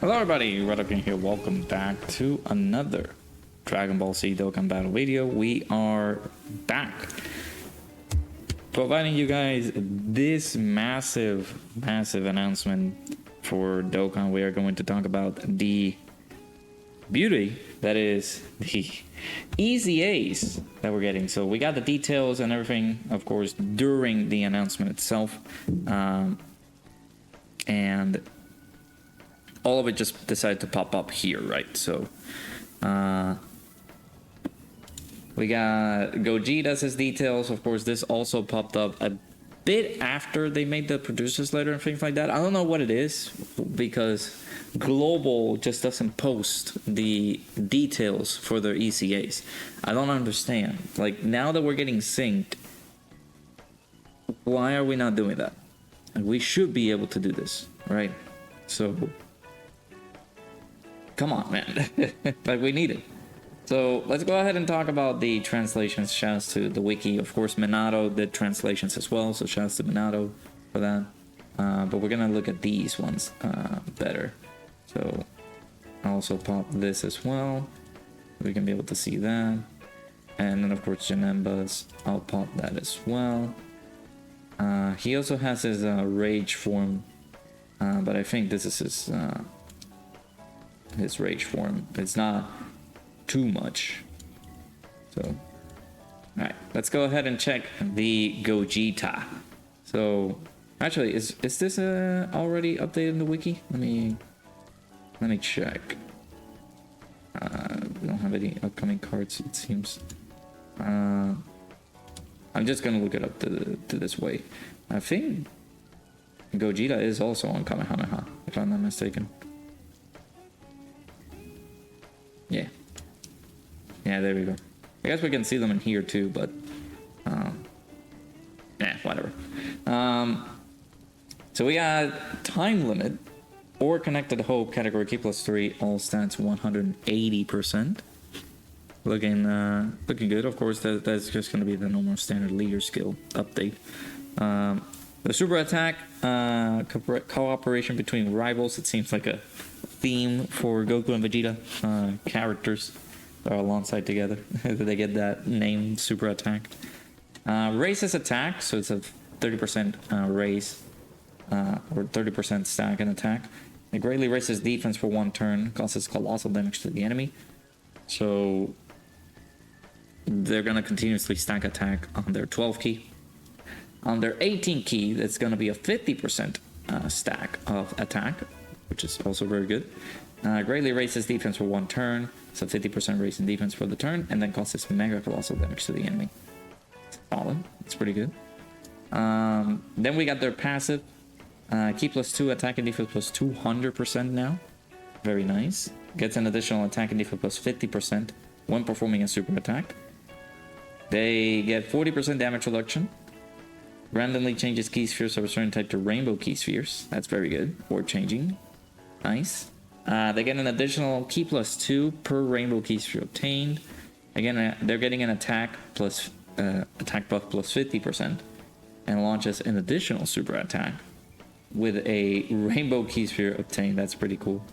Hello everybody, Dokkan here. Welcome back to another Dragon Ball Z Dokkan battle video. We are back providing you guys this massive announcement for Dokkan. We are going to talk about the beauty that is the EZAS that we're getting. So we got the details and everything, of course, during the announcement itself, and all of it just decided to pop up here, right? So we got Gogeta's details. Of course, this also popped up a bit after they made the producer's letter and things like that. I don't know what it is, because Global just doesn't post the details for their ECAs. I don't understand. Like, now that we're getting synced, why are we not doing that? And we should be able to do this, right? So come on, man. Like, we need it. So let's go ahead and talk about the translations. Shouts to the wiki. Of course, Minato did translations as well, so shouts to Minato for that. But we're gonna look at these ones better. So I'll also pop this as well. We can be able to see that. And then of course JANEMBA's, I'll pop that as well. He also has his rage form, but I think this is his rage form. It's not too much. So alright, let's go ahead and check the Gogeta. So actually, is this already updated in the wiki? Let me check. We don't have any upcoming cards, it seems. I'm just gonna look it up to this way. I think Gogeta is also on Kamehameha, if I'm not mistaken. Yeah, there we go. I guess we can see them in here too, but yeah, whatever. So we got time limit or connected hope category key +3, all stats 180%. Looking good. Of course, that's just going to be the normal standard leader skill update. The super attack, cooperation between rivals. It seems like a theme for Goku and Vegeta characters that are alongside together. They get that name, super attack. Raises attack, so it's a 30% raise, or 30% stack and attack. It greatly raises defense for one turn, causes colossal damage to the enemy. So they're gonna continuously stack attack on their 12 key. On their 18 key, that's gonna be a 50% stack of attack, which is also very good. Greatly raises defense for one turn, so 50% raise in defense for the turn, and then causes mega colossal damage to the enemy. Solid, it's pretty good. Then we got their passive, key +2, attack and defense +200% now. Very nice. Gets an additional attack and defense +50% when performing a super attack. They get 40% damage reduction. Randomly changes key spheres of a certain type to rainbow key spheres. That's very good. Or changing. Nice. They get an additional key +2 per rainbow key sphere obtained. Again, they're getting an attack plus attack buff +50%, and launches an additional super attack with a rainbow key sphere obtained. That's pretty cool.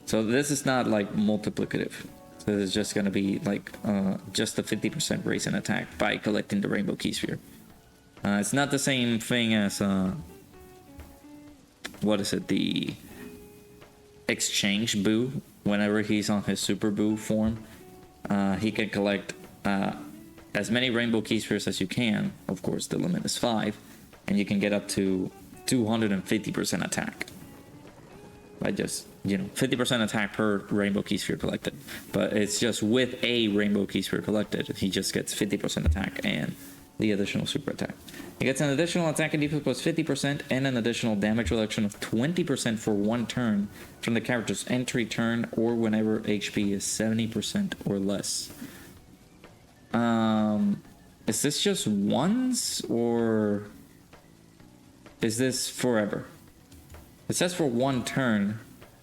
So this is not like multiplicative. So this is just going to be like just a 50% raise in attack by collecting the rainbow key sphere. It's not the same thing as what is it? The exchange Boo. Whenever he's on his super Boo form, he can collect as many rainbow key spheres as you can. Of course, the limit is 5, and you can get up to 250% attack by just, 50% attack per rainbow key sphere collected. But it's just with a rainbow key sphere collected, he just gets 50% attack and the additional super attack. He gets an additional attack and defense +50% and an additional damage reduction of 20% for one turn from the character's entry turn, or whenever HP is 70% or less. Is this just once, or is this forever? It says for one turn.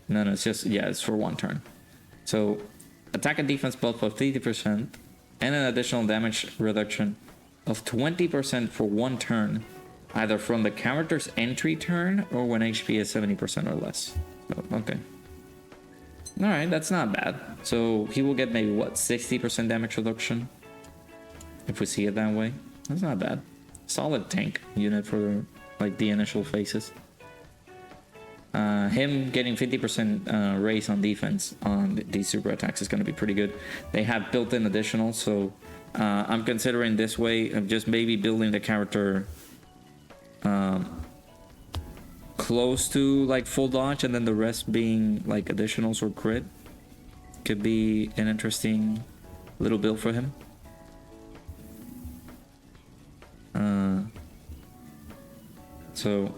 No, it's just, yeah, it's for one turn. So attack and defense buff of 50% and an additional damage reduction of 20% for one turn either from the character's entry turn or when HP is 70% or less. So, okay. Alright, that's not bad. So he will get maybe, what, 60% damage reduction? If we see it that way. That's not bad. Solid tank unit for, like, the initial phases. Him getting 50% raise on defense on these super attacks is going to be pretty good. They have built-in additionals, so I'm considering this way of just maybe building the character close to like full dodge, and then the rest being like additionals or crit. Could be an interesting little build for him. So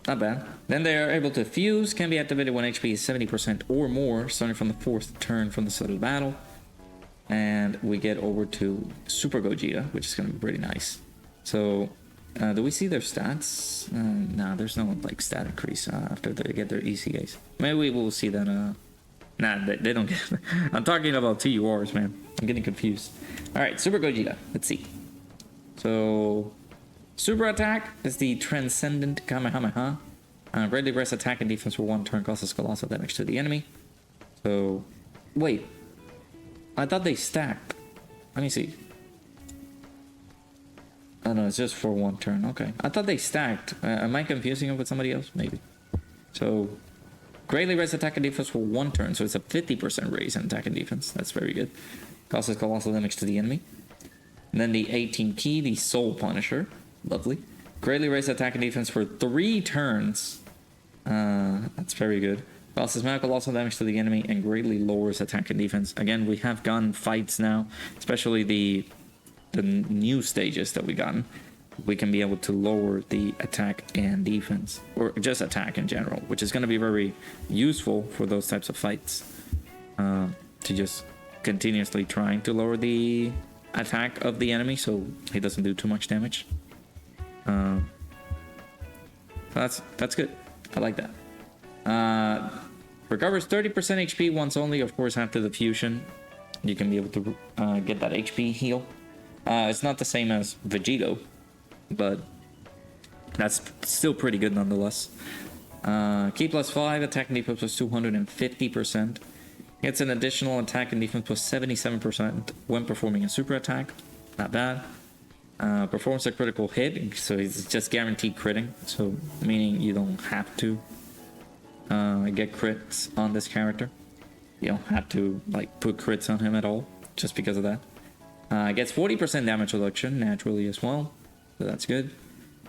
not bad. Then they are able to fuse, can be activated when HP is 70% or more, starting from the 4th turn from the start of the battle. And we get over to Super Gogeta, which is going to be pretty nice. So do we see their stats? Nah, there's no like stat increase after they get their ECAs. Maybe we will see that. Nah, they don't get. I'm talking about TURs, man. I'm getting confused. All right, Super Gogeta. Let's see. So super attack is the Transcendent Kamehameha. Greatly raises attack and defense for 1 turn, causes colossal damage to the enemy. So wait, I thought they stacked. Let me see. Oh no, it's just for 1 turn. Okay, I thought they stacked. Am I confusing it with somebody else? Maybe. So greatly raise attack and defense for 1 turn, so it's a 50% raise in attack and defense. That's very good. Causes colossal damage to the enemy. And then the 18 key, the Soul Punisher. Lovely. Greatly raise attack and defense for 3 turns. That's very good. Causes magical colossal damage to the enemy and greatly lowers attack and defense. Again, we have gotten fights now, especially the new stages that we gotten. We can be able to lower the attack and defense, or just attack in general, which is going to be very useful for those types of fights. To just continuously trying to lower the attack of the enemy so he doesn't do too much damage. That's good. I like that. Recovers 30% HP once only, of course, after the fusion. You can be able to get that HP heal. It's not the same as Vegito, but that's still pretty good nonetheless. Key plus 5, attack and defense plus 250%. Gets an additional attack and defense plus 77% when performing a super attack. Not bad. Performs a critical hit, so it's just guaranteed critting. So meaning you don't have to get crits on this character. You don't have to like put crits on him at all, just because of that. Gets 40% damage reduction naturally as well, so that's good.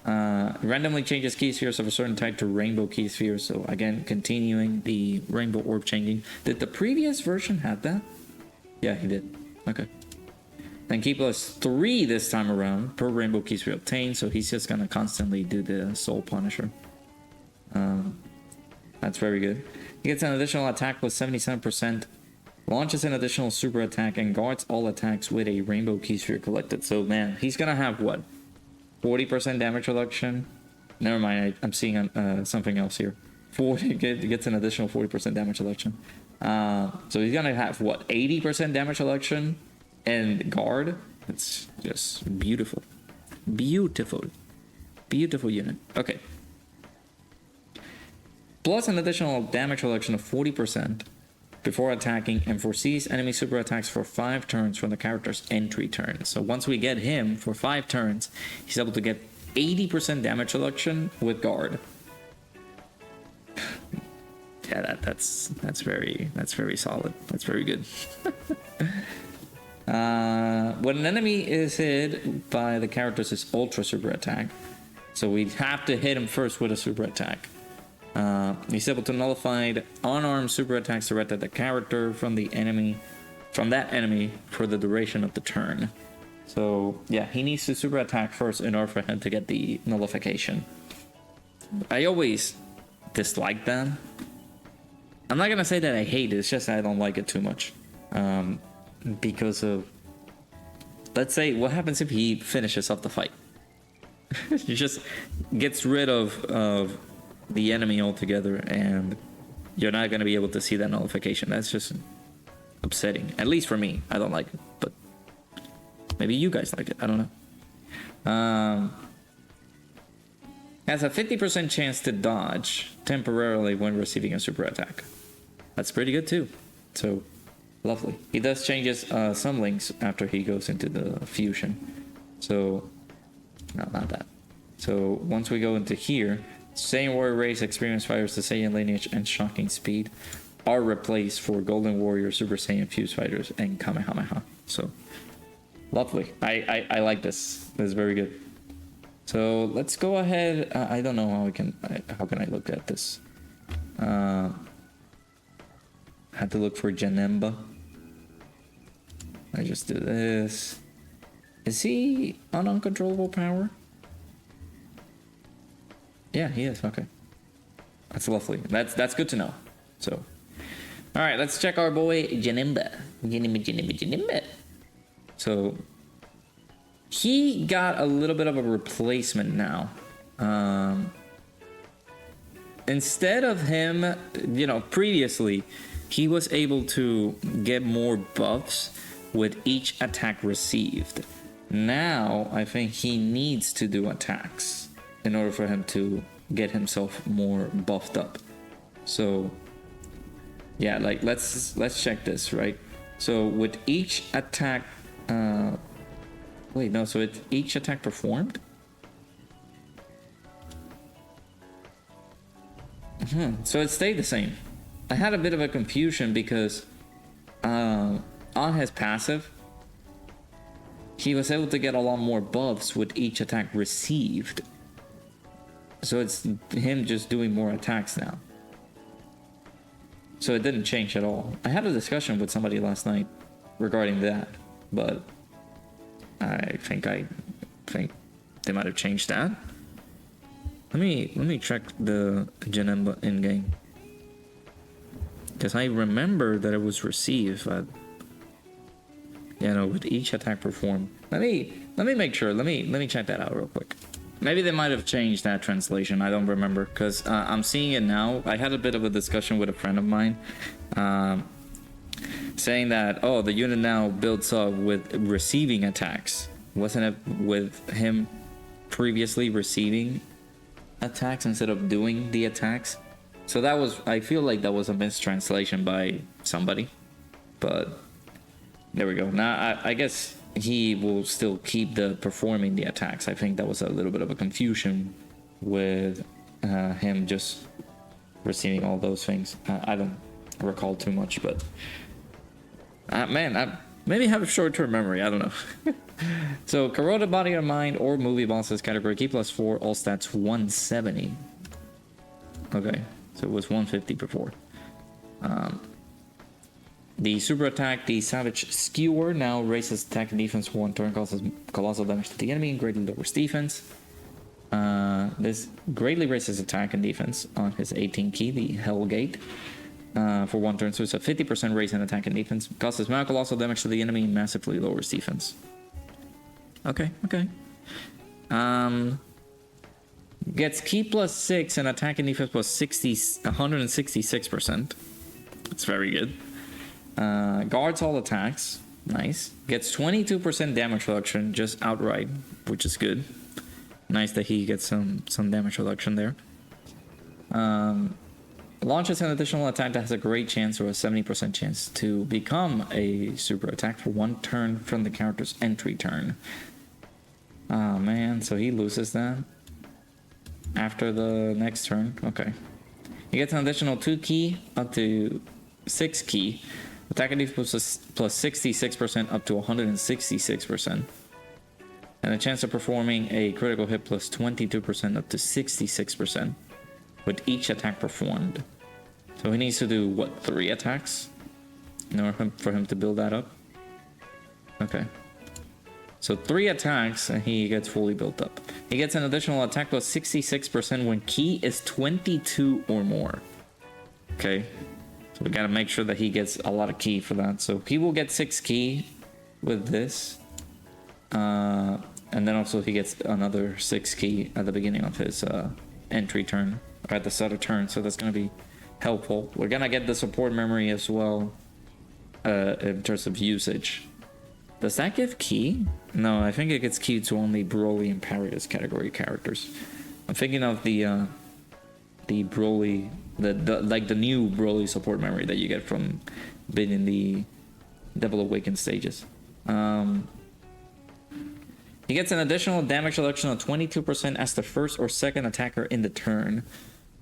Randomly changes key spheres of a certain type to rainbow key spheres. So again, continuing the rainbow orb changing. Did the previous version have that? Yeah, he did. Okay. Then key plus 3 this time around per rainbow key sphere obtained. So he's just gonna constantly do the Soul Punisher. That's very good. He gets an additional attack plus 77%. Launches an additional super attack and guards all attacks with a rainbow key sphere collected. So man, he's gonna have what? 40% damage reduction. Never mind, I'm seeing something else here. 40 gets an additional 40% damage reduction. So he's gonna have what? 80% damage reduction and guard. It's just beautiful, beautiful unit. Okay. Plus an additional damage reduction of 40% before attacking, and foresees enemy super attacks for 5 turns from the character's entry turn. So once we get him for 5 turns, he's able to get 80% damage reduction with guard. Yeah, that's very solid. That's very good. When an enemy is hit by the character's ultra super attack, so we have to hit him first with a super attack. He's able to nullify unarmed super attacks directed at the character from that enemy for the duration of the turn. So yeah, he needs to super attack first in order for him to get the nullification. I always dislike that. I'm not gonna say that I hate it, it's just I don't like it too much. Because of, let's say, what happens if he finishes off the fight? He just gets rid of the enemy altogether, and you're not going to be able to see that nullification. That's just upsetting, at least for me. I don't like it, but maybe you guys like it. I don't know. Has a 50% chance to dodge temporarily when receiving a super attack. That's pretty good too. So, lovely. He does changes some links after he goes into the fusion. So, no, not that. So, once we go into here, Saiyan Warrior race, Experienced Fighters, the Saiyan lineage, and Shocking Speed are replaced for Golden Warrior, Super Saiyan Fused Fighters, and Kamehameha. So, lovely. I like this. This is very good. So let's go ahead. I don't know how how can I look at this? I had to look for JANEMBA. I just do this. Is he on uncontrollable power? Yeah, he is. Okay, that's lovely. That's good to know. So, all right, let's check our boy JANEMBA. JANEMBA. So he got a little bit of a replacement now. Instead of him, previously he was able to get more buffs with each attack received. Now I think he needs to do attacks in order for him to get himself more buffed up. So yeah, like let's check this, right? So with each attack, wait, no, so it's each attack performed? So it stayed the same. I had a bit of a confusion because on his passive, he was able to get a lot more buffs with each attack received. So it's him just doing more attacks now. So it didn't change at all. I had a discussion with somebody last night regarding that, but I think they might have changed that. Let me check the JANEMBA in game, because I remember that it was received. With each attack performed. Let me make sure. Let me check that out real quick. Maybe they might have changed that translation. I don't remember, because I'm seeing it now. I had a bit of a discussion with a friend of mine, saying that, oh, the unit now builds up with receiving attacks. Wasn't it with him previously receiving attacks instead of doing the attacks? So that was, I feel like that was a mistranslation by somebody, but there we go. Now I guess he will still keep the performing the attacks. I think that was a little bit of a confusion with him just receiving all those things. I don't recall too much, but man, I maybe have a short-term memory. I don't know. So corroded body or mind or movie bosses category, key +4, all stats 170. Okay, so it was 150 before. The super attack, the Savage Skewer, now raises attack and defense for 1 turn, causes colossal damage to the enemy, and greatly lowers defense. This greatly raises attack and defense on his 18 key, the Hellgate, for 1 turn. So it's a 50% raise in attack and defense. Causes mana colossal damage to the enemy, and massively lowers defense. Okay. Gets key +6 and attack and defense +166%. That's very good. Guards all attacks. Nice. Gets 22% damage reduction just outright, which is good. Nice that he gets some damage reduction there. Launches an additional attack that has a great chance or a 70% chance to become a super attack for 1 turn from the character's entry turn. Oh man, so he loses that after the next turn. Okay. He gets an additional 2 key up to 6 key. Attack and defense plus 66% up to 166%. And a chance of performing a critical hit plus 22% up to 66% with each attack performed. So he needs to do, what, 3 attacks in order for him to build that up? Okay. So 3 attacks and he gets fully built up. He gets an additional attack plus 66% when key is 22 or more. Okay. So we gotta make sure that he gets a lot of key for that. So he will get 6 key with this. And then also he gets another 6 key at the beginning of his entry turn, or at the start of turn. So that's gonna be helpful. We're gonna get the support memory as well in terms of usage. Does that give key? No, I think it gets key to only Broly and Parius category characters. I'm thinking of the Broly, the like the new Broly support memory that you get from being in the Devil Awakened stages. He gets an additional damage reduction of 22% as the first or second attacker in the turn.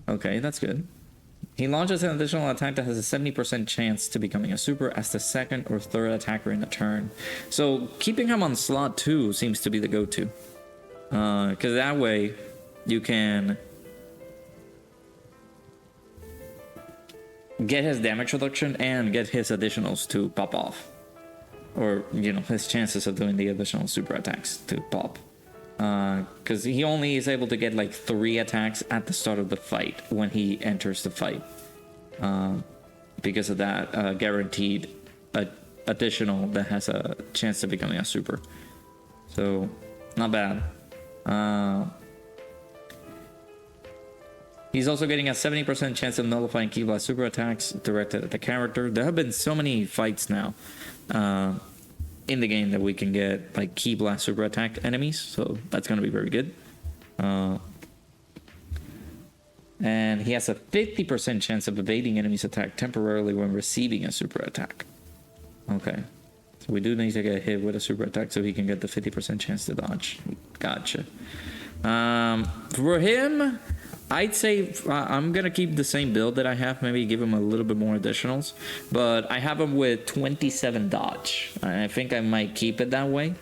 Okay, that's good. He launches an additional attack that has a 70% chance to becoming a super as the second or third attacker in the turn. So keeping him on slot 2 seems to be the go-to. Because that way you can get his damage reduction and get his additionals to pop off. Or, you know, his chances of doing the additional super attacks to pop. Because he only is able to get like 3 attacks at the start of the fight when he enters the fight. Because of that guaranteed additional that has a chance of becoming a super. So, not bad. He's also getting a 70% chance of nullifying Ki Blast super attacks directed at the character. There have been so many fights now in the game that we can get like Ki Blast super attack enemies, so that's going to be very good. And he has a 50% chance of evading enemies' attack temporarily when receiving a super attack. Okay, so we do need to get hit with a super attack so he can get the 50% chance to dodge. Gotcha. For him, I'd say I'm going to keep the same build that I have, maybe give him a little bit more additionals. But I have him with 27 dodge. I think I might keep it that way.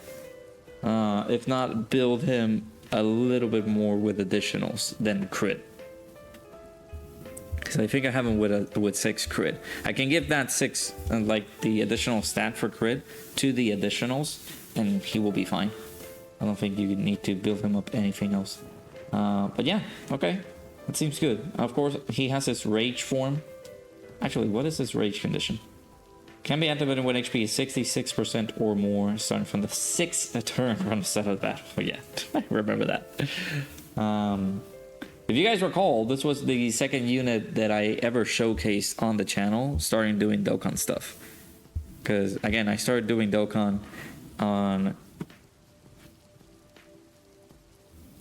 If not, build him a little bit more with additionals than crit. Because I think I have him with 6 crit. I can give that 6, like the additional stat for crit, to the additionals, and he will be fine. I don't think you need to build him up anything else. But yeah, okay. That seems good. Of course, he has his rage form. Actually, what is his rage condition? Can be activated when HP is 66% or more, starting from the 6th turn from the start of the battle. Oh, yeah, I remember that. If you guys recall, this was the second unit that I ever showcased on the channel, starting doing Dokkan stuff. Because, again, I started doing Dokkan on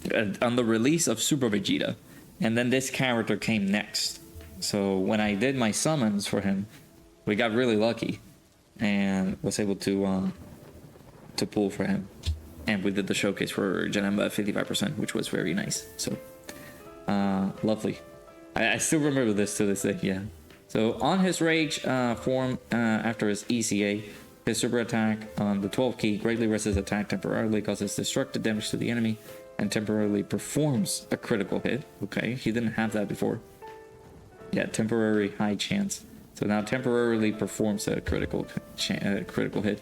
the release of Super Vegeta. And then this character came next. So when I did my summons for him, we got really lucky and was able to pull for him. And we did the showcase for JANEMBA at 55%, which was very nice. So lovely. I still remember this to this day, yeah. So on his rage form after his ECA, his super attack on the 12 key greatly rests his attack temporarily, causes destructive damage to the enemy, and temporarily performs a critical hit. Okay, he didn't have that before. Yeah, temporary high chance. So now temporarily performs a critical hit.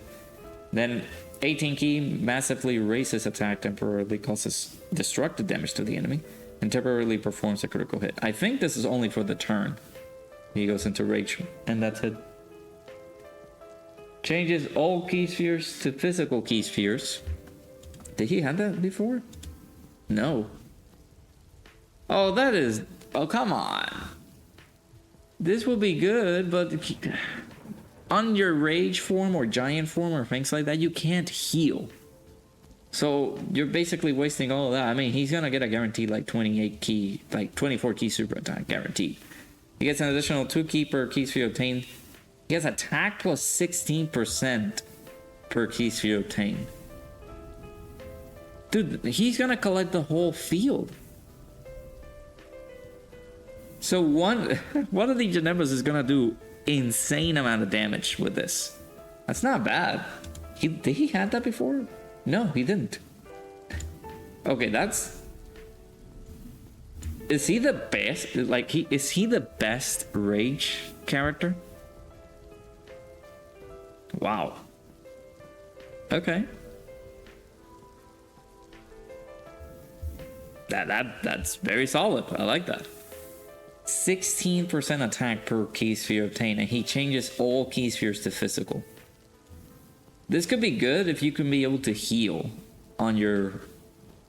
Then 18 key massively raises attack, temporarily causes destructive damage to the enemy, and temporarily performs a critical hit. I think this is only for the turn. He goes into rage, and that's it. Changes all key spheres to physical key spheres. Did he have that before? No. Oh, that is... Oh, come on. This will be good, but... on your rage form or giant form or things like that, you can't heal. So, you're basically wasting all of that. I mean, he's gonna get a guaranteed, like, 28 key... Like, 24 key super attack, guaranteed. He gets an additional 2 key per key sphere obtained. He has attack plus 16% per key sphere obtained. Dude, he's gonna collect the whole field. So one of the JANEMBAs is gonna do insane amount of damage with this. That's not bad. Did he have that before? No, he didn't. Okay, that's... Is he the best? Like, is he the best rage character? Wow. Okay. That's very solid. I like that. 16% attack per key sphere obtained, and he changes all key spheres to physical. This could be good if you can be able to heal on your,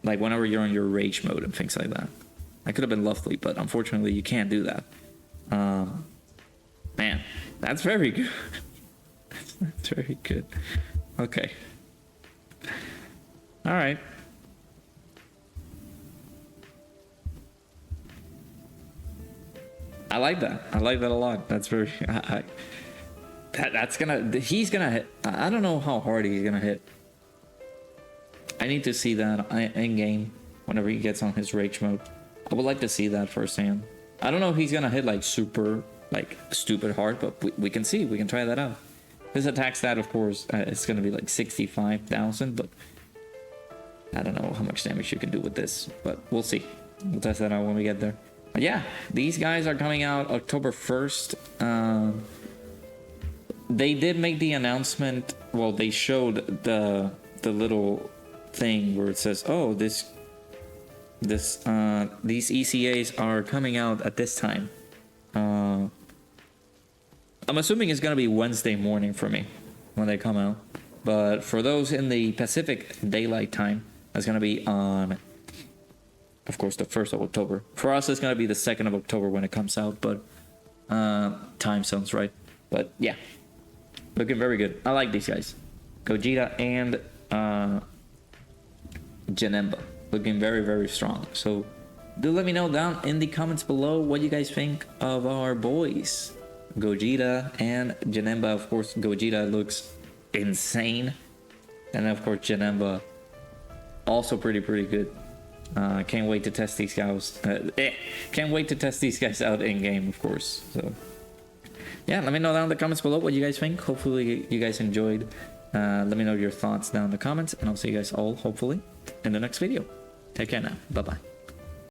like, whenever you're on your rage mode and things like that. That could have been lovely, but unfortunately you can't do that. Man, that's very good. That's very good. Okay. All right. I like that. I like that a lot. That's very. That's gonna. He's gonna hit. I don't know how hard he's gonna hit. I need to see that in game whenever he gets on his rage mode. I would like to see that firsthand. I don't know if he's gonna hit like super, like stupid hard, but we can see. We can try that out. His attack stat, of course, it's gonna be like 65,000, but I don't know how much damage you can do with this, but we'll see. We'll test that out when we get there. But yeah, these guys are coming out October 1st. They did make the announcement. Well, they showed the little thing where it says, "Oh, these ECAs are coming out at this time." I'm assuming it's gonna be Wednesday morning for me when they come out. But for those in the Pacific Daylight Time, that's gonna be on, of course, the 1st of October. For us, it's gonna be the 2nd of October when it comes out. But time sounds right. But yeah, looking very good. I like these guys, Gogeta and JANEMBA, looking very, very strong. So do let me know down in the comments below what you guys think of our boys, Gogeta and JANEMBA. Of course, Gogeta looks insane, and of course JANEMBA also pretty good. Can't wait to test these guys. Can't wait to test these guys out in game, of course. So yeah, let me know down in the comments below what you guys think. Hopefully you guys enjoyed. Let me know your thoughts down in the comments, and I'll see you guys all hopefully in the next video. Take care now. Bye bye.